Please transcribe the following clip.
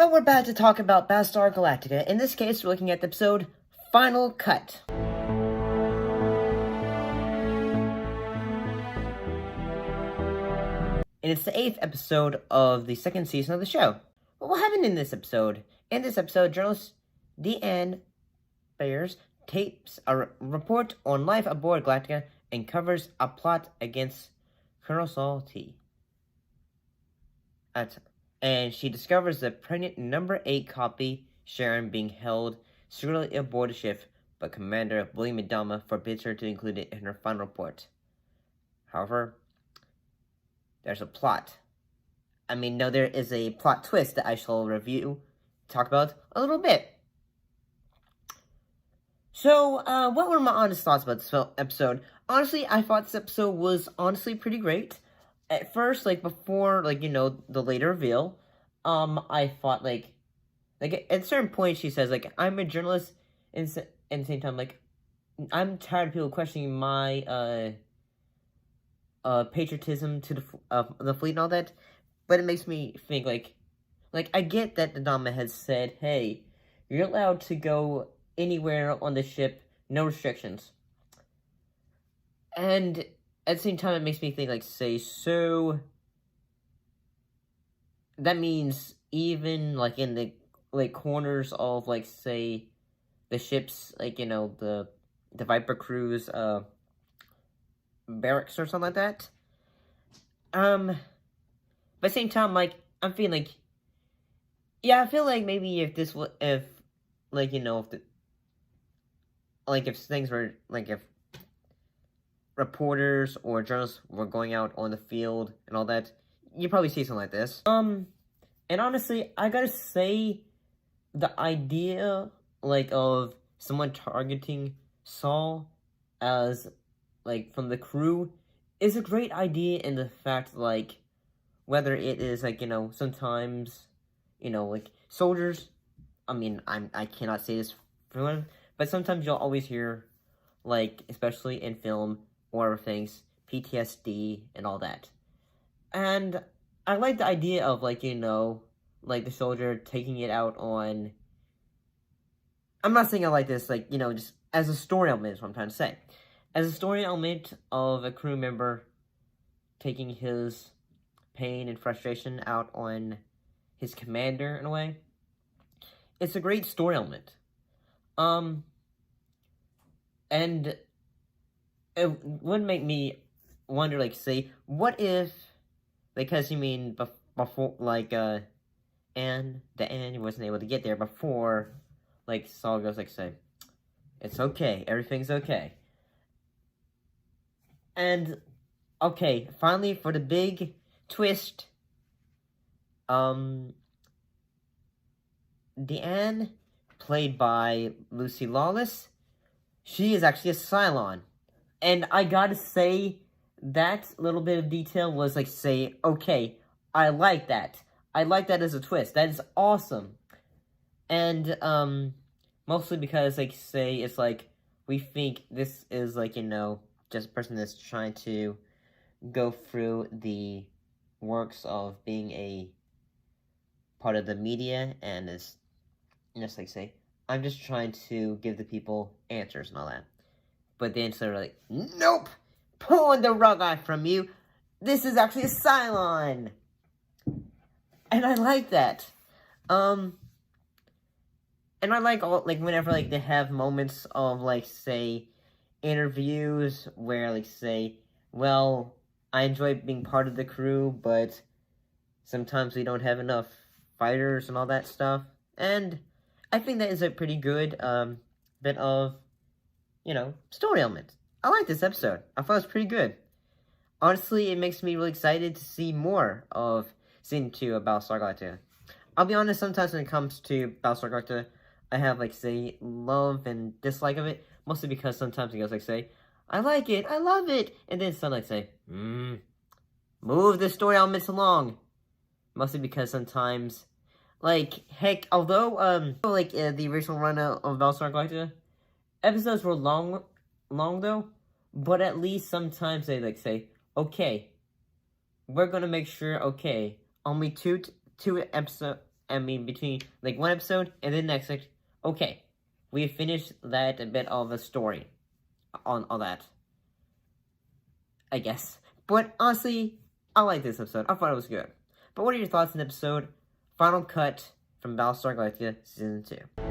So we're back to talk about Battlestar Galactica. In this case, we're looking at the episode Final Cut. And it's the 8th episode of the 2nd season of the show. But what happened in this episode? In this episode, journalist Deanne Bayers tapes a report on life aboard Galactica and covers a plot against Colonel Saul T. And she discovers the pregnant number 8 copy, Sharon, being held secretly aboard the ship, but Commander William Adama forbids her to include it in her final report. However, there's a plot. No, there is a plot twist that I shall talk about a little bit. So, what were my honest thoughts about this episode? Honestly, I thought this episode was honestly pretty great. At first, before, the later reveal, I thought, at a certain point, she says, I'm a journalist, and at the same time, I'm tired of people questioning my, patriotism to the fleet and all that, but it makes me think, I get that the Dama has said, hey, you're allowed to go anywhere on the ship, no restrictions. And at the same time, it makes me think, so that means even, in the, corners of, say, the ships, the Viper crew's, barracks or something like that. But at the same time, I'm feeling, yeah, I feel like maybe if this was, if things were, if reporters or journalists were going out on the field and all that, you'd probably see something like this. And honestly, I gotta say, the idea, of someone targeting Saul as, from the crew, is a great idea in the fact, whether it is, sometimes, soldiers, I cannot say this for them, but sometimes you'll always hear, especially in film or things, PTSD and all that. And I like the idea of, the soldier taking it out on... I'm not saying I like this, just as a story element is what I'm trying to say. As a story element of a crew member taking his pain and frustration out on his commander, in a way, it's a great story element. And it would make me wonder, what if, because before, Anne wasn't able to get there before, Saul goes, say, it's okay, everything's okay. And, okay, finally, for the big twist, Deanne, played by Lucy Lawless, she is actually a Cylon. And I gotta say, that little bit of detail was, okay, I like that. I like that as a twist. That is awesome. And, mostly because, it's we think this is, just a person that's trying to go through the works of being a part of the media, and is just, I'm just trying to give the people answers and all that. But then sort of nope! Pulling the rug out from you! This is actually a Cylon! And I like that. And I like all, whenever, they have moments of, say, interviews where, say, well, I enjoy being part of the crew, but sometimes we don't have enough fighters and all that stuff. And I think that is a pretty good, bit of, story element. I like this episode. I thought it was pretty good. Honestly, it makes me really excited to see more of Season 2 of Battlestar Galactica. I'll be honest, sometimes when it comes to Battlestar Galactica, I have, say, love and dislike of it, mostly because sometimes it goes, say, I like it, I love it, and then some, say, move the story elements along. Mostly because sometimes, heck, although, the original run of Battlestar Galactica, episodes were long though, but at least sometimes they, say, okay, we're gonna make sure, okay, only two I mean, between, like, one episode and then next, like, okay, we finished that bit of the story on all that, I guess. But honestly, I like this episode. I thought it was good. But what are your thoughts on the episode Final Cut from Battlestar Galactica Season 2?